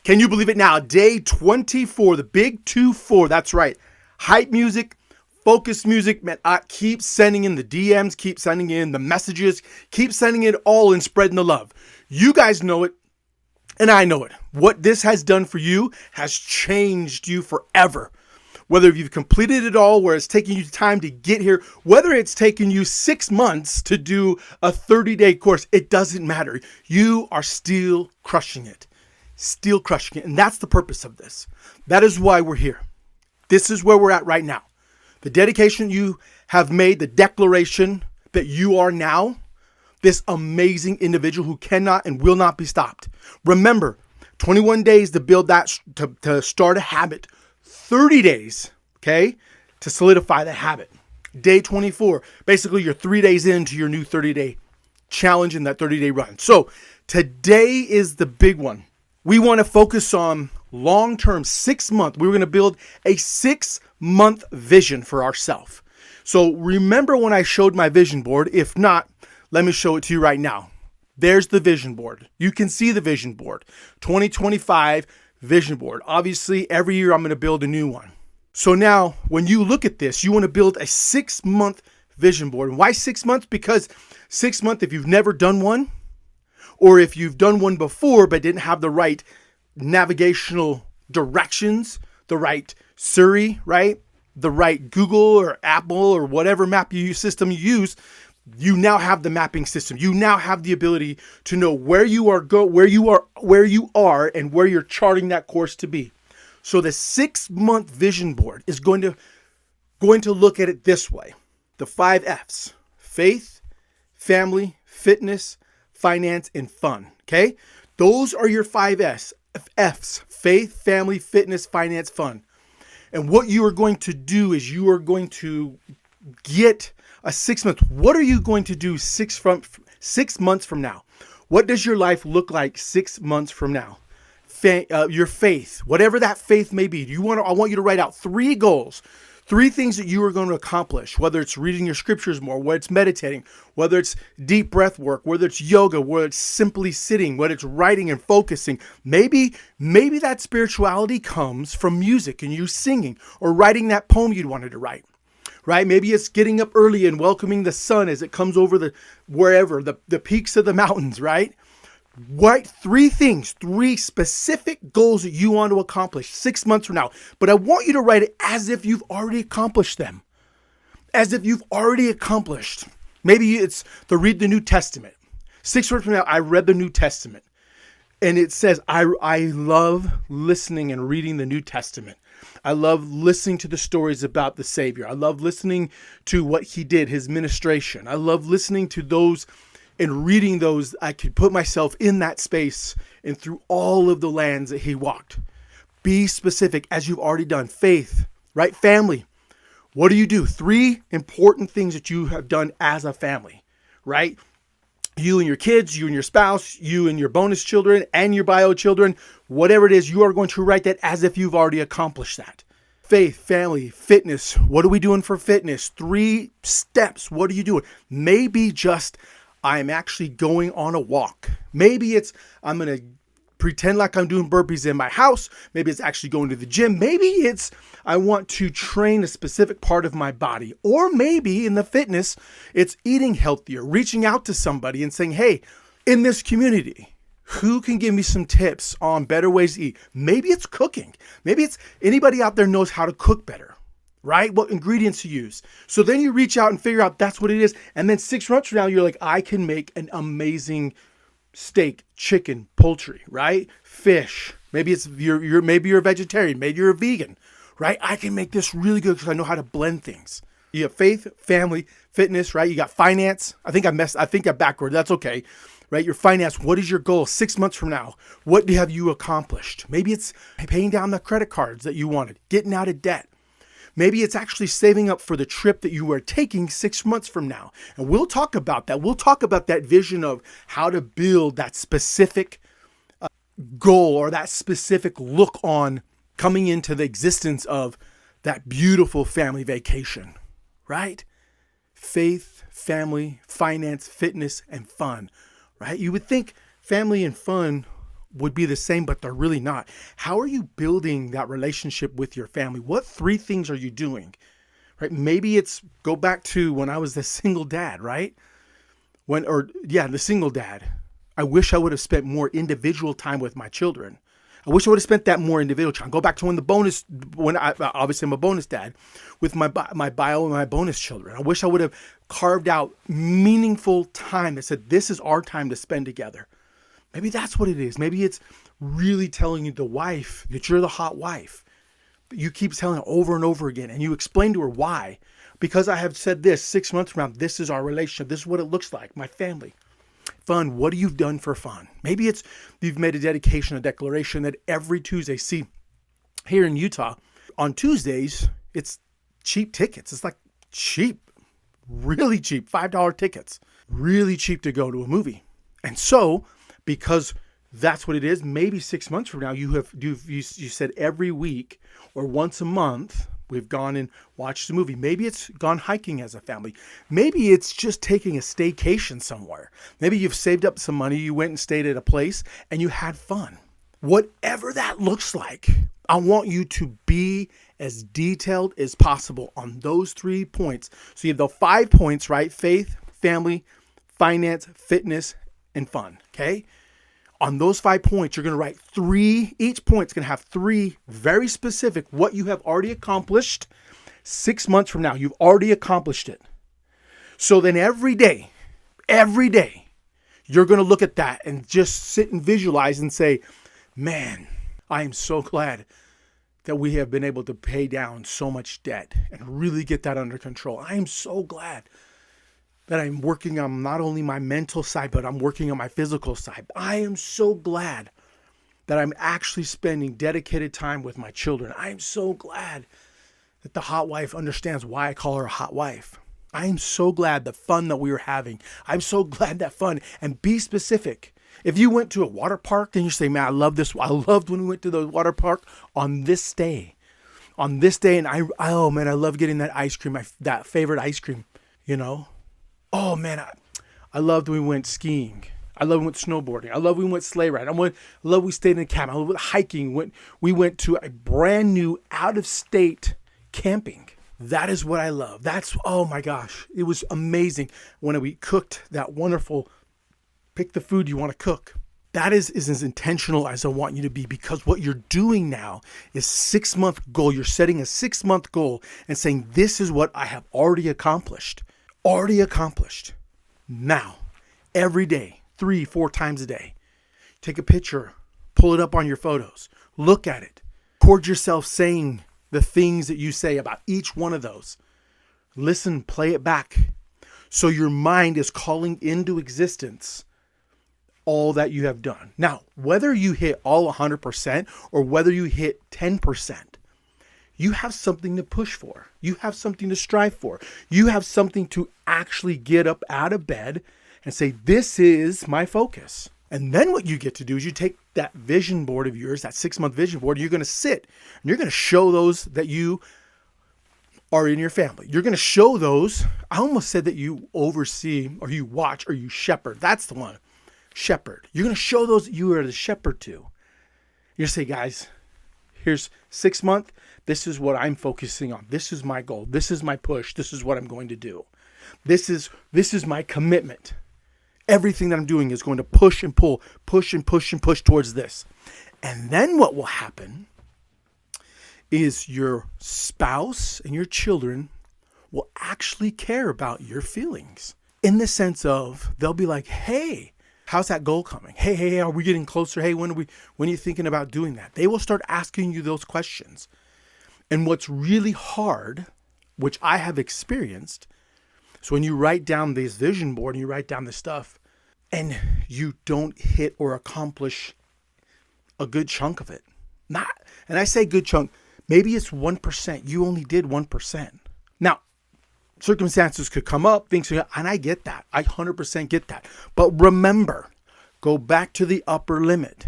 Can you believe it now? Day 24, the big 2-4. That's right. Hype music, focus music. Man, I keep sending in the DMs, keep sending in the messages, keep sending it all and spreading the love. You guys know it, and I know it. What this has done for you has changed you forever. Whether you've completed it all, where it's taking you time to get here, whether it's taken you 6 months to do a 30-day course, it doesn't matter. You are still crushing it. Still crushing it. And that's the purpose of this. That is why we're here. This is where we're at right now. The dedication you have made, the declaration that you are now this amazing individual who cannot and will not be stopped. Remember, 21 days to build that, to start a habit. 30 days, okay, to solidify the habit. Day 24, basically you're 3 days into your new 30-day challenge in that 30-day run. So today is the big one. We want to focus on long-term 6 month. We're going to build a 6-month vision for ourselves. So remember when I showed my vision board? If not, let me show it to you right now. There's the vision board. You can see the vision board. 2025 vision board. Obviously, every year I'm going to build a new one. So now, when you look at this, you want to build a 6-month vision board. And why 6 months? Because 6 months, if you've never done one, or if you've done one before but didn't have the right navigational directions, the right Siri, right? The right Google or Apple or whatever system you use, you now have the mapping system. You now have the ability to know where you are, and where you're charting that course to be. So the 6-month vision board is going to look at it this way. The 5 F's: faith, family, fitness, finance, and fun. Okay? Those are your 5 F's: faith, family, fitness, finance, fun. And what you are going to do is you are going to get a 6 month. What are you going to do 6 months from now? What does your life look like 6 months from now? Your faith, whatever that faith may be. I want you to write out 3 goals, 3 things that you are going to accomplish, whether it's reading your scriptures more, whether it's meditating, whether it's deep breath work, whether it's yoga, whether it's simply sitting, whether it's writing and focusing. Maybe that spirituality comes from music and you singing or writing that poem you'd wanted to write. Right? Maybe it's getting up early and welcoming the sun as it comes over the peaks of the mountains, right? Write 3 things, 3 specific goals that you want to accomplish 6 months from now. But I want you to write it as if you've already accomplished them. As if you've already accomplished. Maybe it's to read the New Testament. 6 months from now, I read the New Testament. And it says, I love listening and reading the New Testament. I love listening to the stories about the Savior. I love listening to what he did, his ministration. I love listening to those and reading those. I could put myself in that space and through all of the lands that he walked. Be specific as you've already done. Faith, right? Family. What do you do? 3 important things that you have done as a family, right? You and your kids, you and your spouse, you and your bonus children and your bio children, whatever it is, you are going to write that as if you've already accomplished that. Faith, family, fitness. What are we doing for fitness? 3 steps. What are you doing? Maybe just I'm actually going on a walk. Maybe it's I'm going to pretend like I'm doing burpees in my house. Maybe it's actually going to the gym. Maybe it's I want to train a specific part of my body. Or maybe in the fitness, it's eating healthier, reaching out to somebody and saying, hey, in this community, who can give me some tips on better ways to eat? Maybe it's cooking. Maybe it's anybody out there knows how to cook better, right? What ingredients to use. So then you reach out and figure out that's what it is. And then 6 months from now, you're like, I can make an amazing steak, chicken, poultry, right? Fish. Maybe it's maybe you're a vegetarian, maybe you're a vegan, right? I can make this really good because I know how to blend things. You have faith, family, fitness, right? You got finance. I think I'm backward. That's okay, right? Your finance. What is your goal 6 months from now? What have you accomplished? Maybe it's paying down the credit cards that you wanted, getting out of debt. Maybe it's actually saving up for the trip that you are taking 6 months from now. And we'll talk about that. We'll talk about that vision of how to build that specific goal or that specific look on coming into the existence of that beautiful family vacation, right? Faith, family, finance, fitness, and fun, right? You would think family and fun would be the same, but they're really not. How are you building that relationship with your family? What 3 things are you doing? Right? Maybe it's go back to when I was the single dad, right? The single dad. I wish I would have spent more individual time with my children. I wish I would have spent that more individual time. Go back to obviously I'm a bonus dad with my bio and my bonus children. I wish I would have carved out meaningful time that said, this is our time to spend together. Maybe that's what it is. Maybe it's really telling you, the wife, that you're the hot wife. You keep telling her over and over again, and you explain to her why. Because I have said this 6 months from now, this is our relationship. This is what it looks like, my family. Fun. What have you done for fun? Maybe it's you've made a dedication, a declaration that every Tuesday. See, here in Utah, on Tuesdays, it's cheap tickets. It's like cheap, really cheap, $5 tickets. Really cheap to go to a movie. And so, because that's what it is, maybe 6 months from now, you said every week or once a month, we've gone and watched a movie. Maybe it's gone hiking as a family. Maybe it's just taking a staycation somewhere. Maybe you've saved up some money. You went and stayed at a place and you had fun. Whatever that looks like, I want you to be as detailed as possible on those 3 points. So you have the 5 points, right? Faith, family, finance, fitness, and fun. Okay? On those 5 points, you're going to write 3. Each point's going to have 3 very specific, what you have already accomplished 6 months from now. You've already accomplished it. So then every day, you're going to look at that and just sit and visualize and say, man, I am so glad that we have been able to pay down so much debt and really get that under control. I am so glad that I'm working on not only my mental side, but I'm working on my physical side. I am so glad that I'm actually spending dedicated time with my children. I am so glad that the hot wife understands why I call her a hot wife. I am so glad the fun that we were having. I'm so glad that fun. And be specific. If you went to a water park and you say, man, I love this. I loved when we went to the water park on this day. On this day, and I love getting that ice cream, that favorite ice cream, you know. Oh man, I loved when we went skiing. I love when we went snowboarding. I love when we went sleigh riding. I love we stayed in a cabin. I love hiking. We went to a brand new out-of-state camping. That is what I love. Oh my gosh. It was amazing when we cooked that wonderful, pick the food you want to cook. That is as intentional as I want you to be, because what you're doing now is 6-month goal. You're setting a 6-month goal and saying, this is what I have already accomplished. Now, every day, 3-4 times a day, take a picture, pull it up on your photos, look at it, record yourself saying the things that you say about each one of those. Listen, play it back. So your mind is calling into existence all that you have done. Now, whether you hit all 100% or whether you hit 10%, you have something to push for. You have something to strive for. You have something to actually get up out of bed and say, this is my focus. And then what you get to do is you take that vision board of yours, that 6-month vision board, and you're going to sit and you're going to show those that you are in your family. You're going to show those. I almost said that you oversee or you watch or you shepherd. That's the one. Shepherd. You're going to show those that you are the shepherd to. You're going to say, guys, here's 6 months. This is what I'm focusing on. This is my goal. This is my push. This is what I'm going to do. This is my commitment. Everything that I'm doing is going to push and pull, push and push and push towards this. And then what will happen is your spouse and your children will actually care about your feelings, in the sense of they'll be like, hey, how's that goal coming? Hey, are we getting closer? Hey, when are you thinking about doing that? They will start asking you those questions. And what's really hard, which I have experienced, so when you write down this vision board and you write down this stuff and you don't hit or accomplish a good chunk of it, and I say good chunk, maybe it's 1%. You only did 1%. Now, circumstances could come up, and I get that. I 100% get that. But remember, go back to the upper limit.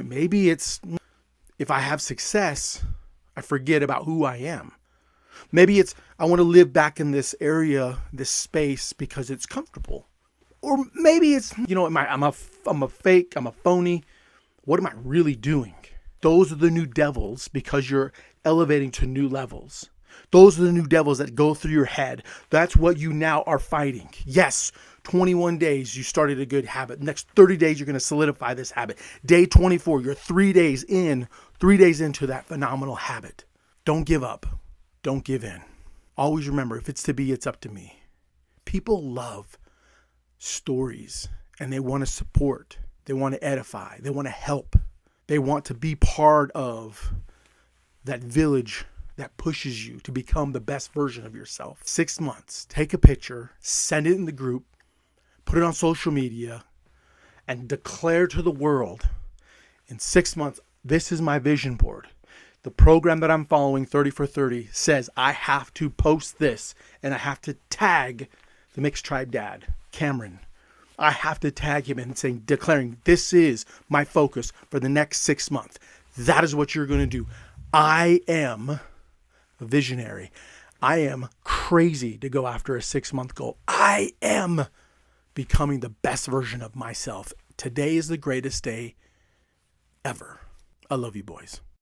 Maybe it's, if I have success, I forget about who I am. Maybe it's, I want to live back in this area, this space, because it's comfortable. Or maybe it's, I'm a fake, I'm a phony. What am I really doing? Those are the new devils because you're elevating to new levels. Those are the new devils that go through your head. That's what you now are fighting. Yes, 21 days, you started a good habit. Next 30 days, you're going to solidify this habit. Day 24, you're 3 days into that phenomenal habit. Don't give up. Don't give in. Always remember, if it's to be, it's up to me. People love stories and they want to support. They want to edify. They want to help. They want to be part of that village that pushes you to become the best version of yourself. 6 months. Take a picture, send it in the group, put it on social media, and declare to the world, in 6 months, this is my vision board. The program that I'm following, 30 for 30, says I have to post this and I have to tag the Mixed Tribe Dad, Cameron. I have to tag him and saying, declaring, this is my focus for the next 6 months. That is what you're going to do. I am a visionary. I am crazy to go after a 6-month goal. I am becoming the best version of myself. Today is the greatest day ever. I love you, boys.